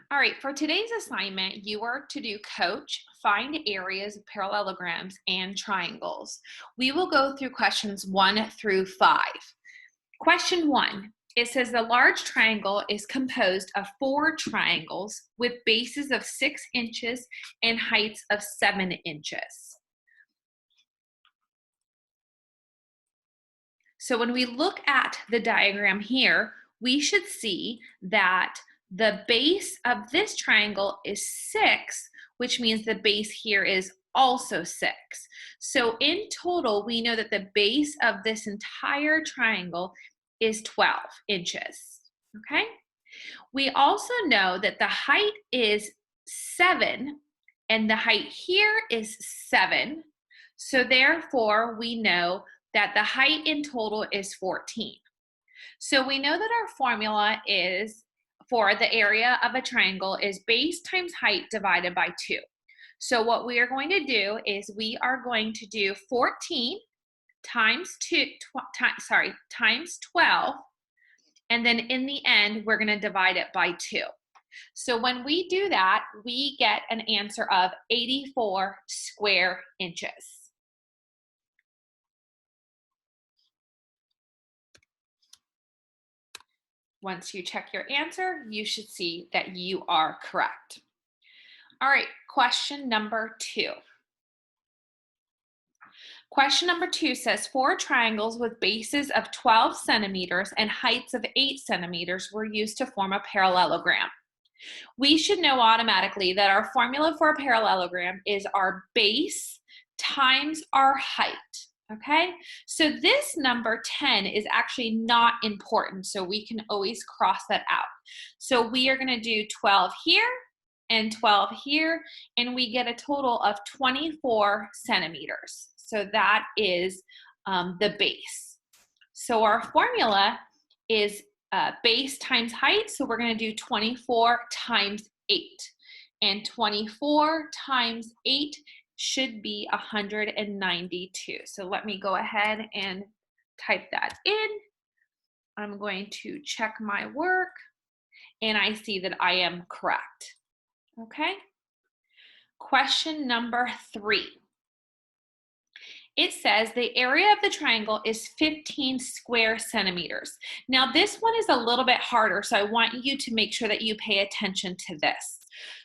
All right, for today's assignment, you are to do coach, find areas of parallelograms and triangles. We will go through questions 1 through 5. Question 1, it says the large triangle is composed of 4 triangles with bases of 6 inches and heights of 7 inches. So when we look at the diagram here, we should see that the base of this triangle is 6, which means the base here is also 6. So in total, we know that the base of this entire triangle is 12 inches, okay? We also know that the height is 7, and the height here is 7. So therefore, we know that the height in total is 14. So we know that our formula is for the area of a triangle is base times height divided by 2. So what we are going to do is we are going to do 14 times 12, and then in the end we're going to divide it by 2. So when we do that, we get an answer of 84 square inches. Once you check your answer, you should see that you are correct. All right, question number 2. Question number 2 says 4 triangles with bases of 12 centimeters and heights of 8 centimeters were used to form a parallelogram. We should know automatically that our formula for a parallelogram is our base times our height. Okay, so this number 10 is actually not important, so we can always cross that out. So we are going to do 12 here and 12 here, and we get a total of 24 centimeters. So that is the base. So our formula is base times height, so we're going to do 24 times 8. And 24 times 8 should be 192. So let me go ahead and type that in. I'm going to check my work, and I see that I am correct. Okay. Question number 3. It says the area of the triangle is 15 square centimeters. Now this one is a little bit harder, so I want you to make sure that you pay attention to this.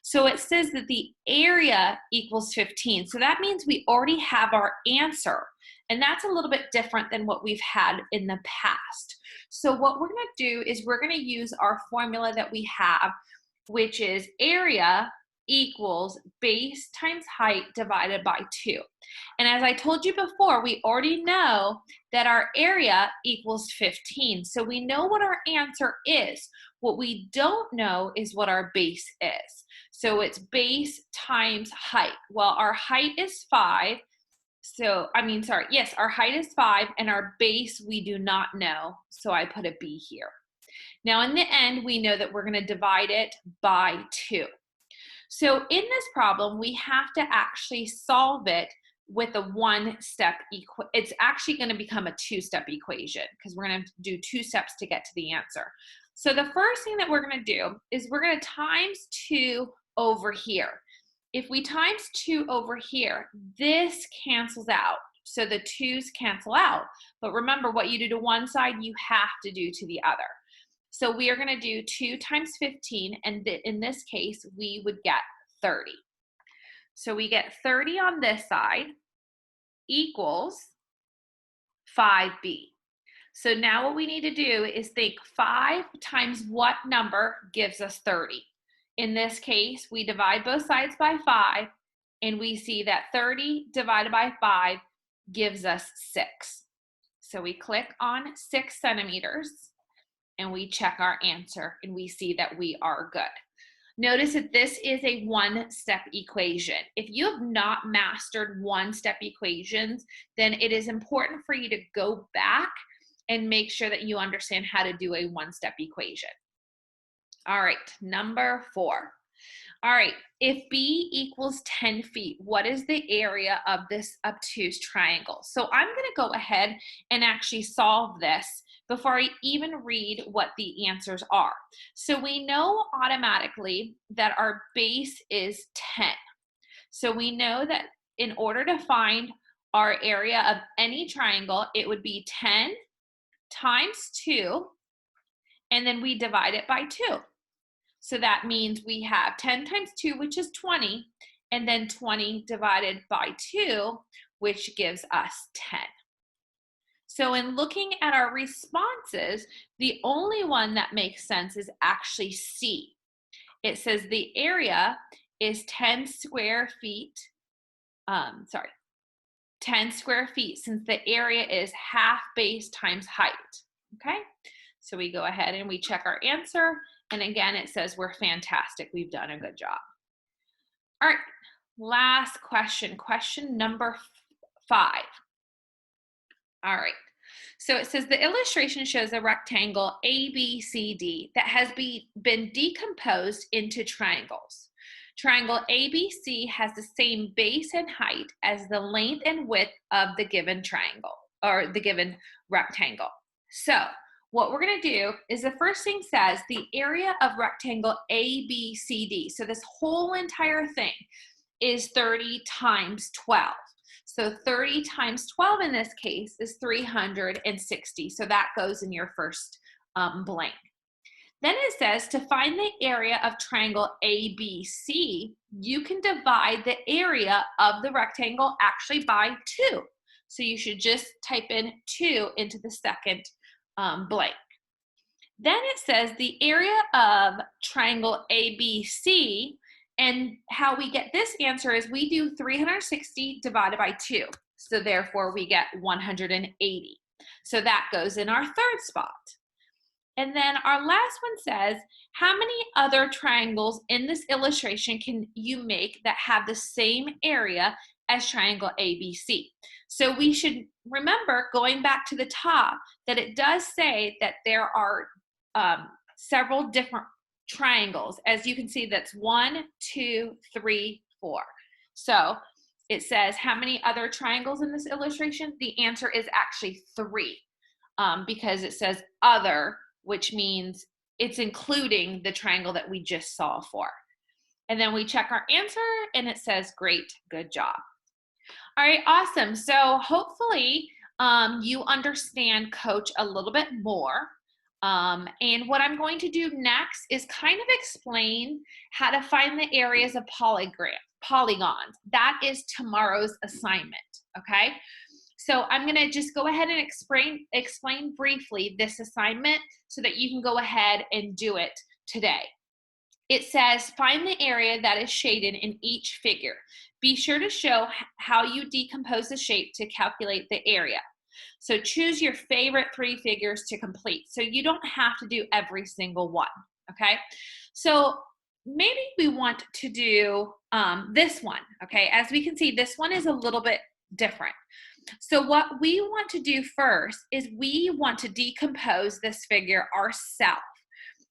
So it says that the area equals 15. So that means we already have our answer. And that's a little bit different than what we've had in the past. So what we're going to do is we're going to use our formula that we have, which is area equals base times height divided by 2. And as I told you before, we already know that our area equals 15. So we know what our answer is. What we don't know is what our base is. So it's base times height. Well, our height is 5. Our height is 5, and our base we do not know. So I put a B here. Now in the end, we know that we're going to divide it by 2. So in this problem, we have to actually solve it with a one-step equation. It's actually going to become a 2-step equation because we're going to do 2 steps to get to the answer. So the first thing that we're going to do is we're going to times 2 over here. If we times 2 over here, this cancels out. So the 2's cancel out. But remember, what you do to one side, you have to do to the other. So we are going to do 2 times 15, and in this case, we would get 30. So we get 30 on this side equals 5b. So now what we need to do is think 5 times what number gives us 30. In this case, we divide both sides by 5, and we see that 30 divided by 5 gives us 6. So we click on 6 centimeters, and we check our answer, and we see that we are good. Notice that this is a one-step equation. If you have not mastered one-step equations, then it is important for you to go back and make sure that you understand how to do a one-step equation. All right, number 4. All right, if B equals 10 feet, what is the area of this obtuse triangle? So I'm going to go ahead and actually solve this before I even read what the answers are. So we know automatically that our base is 10. So we know that in order to find our area of any triangle, it would be 10 times 2, and then we divide it by 2. So that means we have 10 times 2, which is 20, and then 20 divided by 2, which gives us 10. So in looking at our responses, the only one that makes sense is actually C. It says the area is 10 square feet, 10 square feet, since the area is half base times height, okay? So we go ahead and we check our answer, and again, it says we're fantastic. We've done a good job. All right, last question, question number 5. All right, so it says the illustration shows a rectangle ABCD that has been decomposed into triangles. Triangle ABC has the same base and height as the length and width of the given triangle or the given rectangle. So what we're going to do is the first thing says the area of rectangle ABCD. So this whole entire thing is 30 times 12. So 30 times 12 in this case is 360. So that goes in your first blank. Then it says to find the area of triangle ABC, you can divide the area of the rectangle actually by 2. So you should just type in 2 into the second blank. Then it says the area of triangle ABC, and how we get this answer is we do 360 divided by 2. So therefore we get 180. So that goes in our third spot. And then our last one says, how many other triangles in this illustration can you make that have the same area as triangle ABC? So we should remember, going back to the top, that it does say that there are several different triangles. As you can see, that's 1, 2, 3, 4. So it says how many other triangles in this illustration? The answer is actually 3 because it says other, which means it's including the triangle that we just saw for. And then we check our answer and it says, great, good job. All right, awesome. So hopefully you understand Coach a little bit more. And what I'm going to do next is kind of explain how to find the areas of polygons. That is tomorrow's assignment, okay? So I'm going to just go ahead and explain briefly this assignment so that you can go ahead and do it today. It says, find the area that is shaded in each figure. Be sure to show how you decompose the shape to calculate the area. So choose your favorite 3 figures to complete. So you don't have to do every single one, okay? So maybe we want to do this one, okay? As we can see, this one is a little bit different. So what we want to do first is we want to decompose this figure ourselves,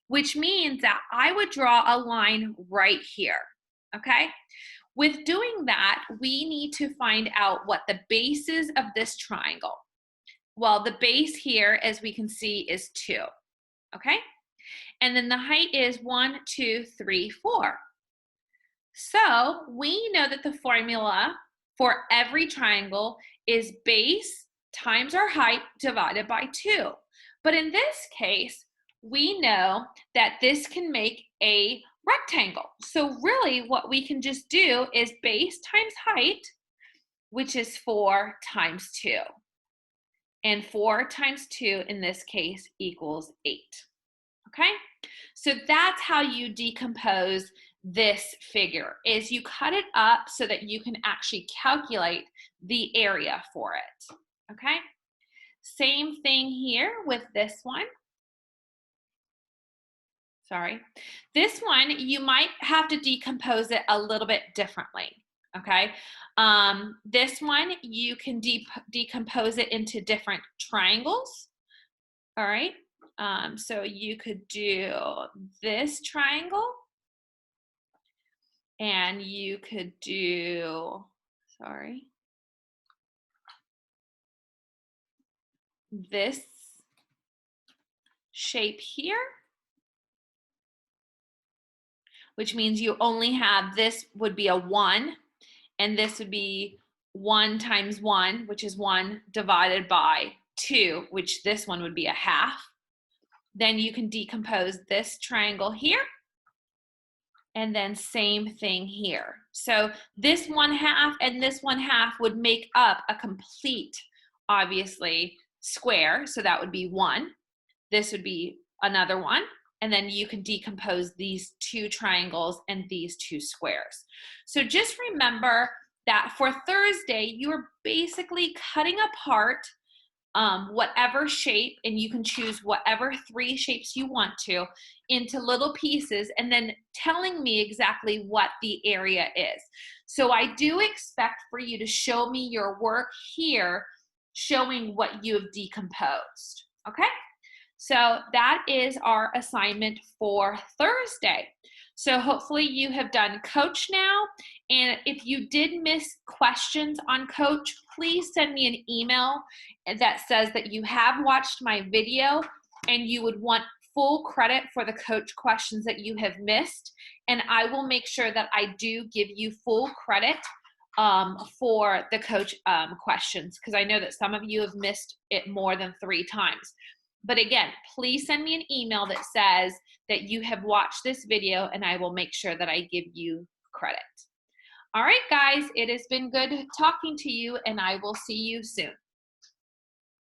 which means that I would draw a line right here, okay? With doing that, we need to find out what the base is of this triangle. Well, the base here, as we can see, is 2, okay? And then the height is 1, 2, 3, 4. So we know that the formula for every triangle is base times our height divided by 2. But in this case, we know that this can make a rectangle. So really what we can just do is base times height, which is 4 times 2. And 4 times 2 in this case equals 8. Okay? So that's how you decompose this figure, is you cut it up so that you can actually calculate the area for it. Okay? Same thing here with this one. Sorry. This one, you might have to decompose it a little bit differently. Okay? This one, you can decompose it into different triangles. All right? So you could do this triangle, and you could do, sorry, this shape here, which means you only have, this would be a 1, and this would be 1 times 1, which is 1 divided by 2, which this one would be a half. Then you can decompose this triangle here, and then same thing here. So this 1/2 and this 1/2 would make up a complete, obviously, square. So that would be 1. This would be another 1. And then you can decompose these 2 triangles and these 2 squares. So just remember that for Thursday, you're basically cutting apart whatever shape, and you can choose whatever 3 shapes you want to, into little pieces, and then telling me exactly what the area is. So I do expect for you to show me your work here, showing what you have decomposed, okay? So that is our assignment for Thursday. So hopefully you have done Coach now. And if you did miss questions on Coach, please send me an email that says that you have watched my video and you would want full credit for the Coach questions that you have missed. And I will make sure that I do give you full credit for the Coach questions, because I know that some of you have missed it more than 3 times. But again, please send me an email that says that you have watched this video, and I will make sure that I give you credit. All right, guys, it has been good talking to you, and I will see you soon.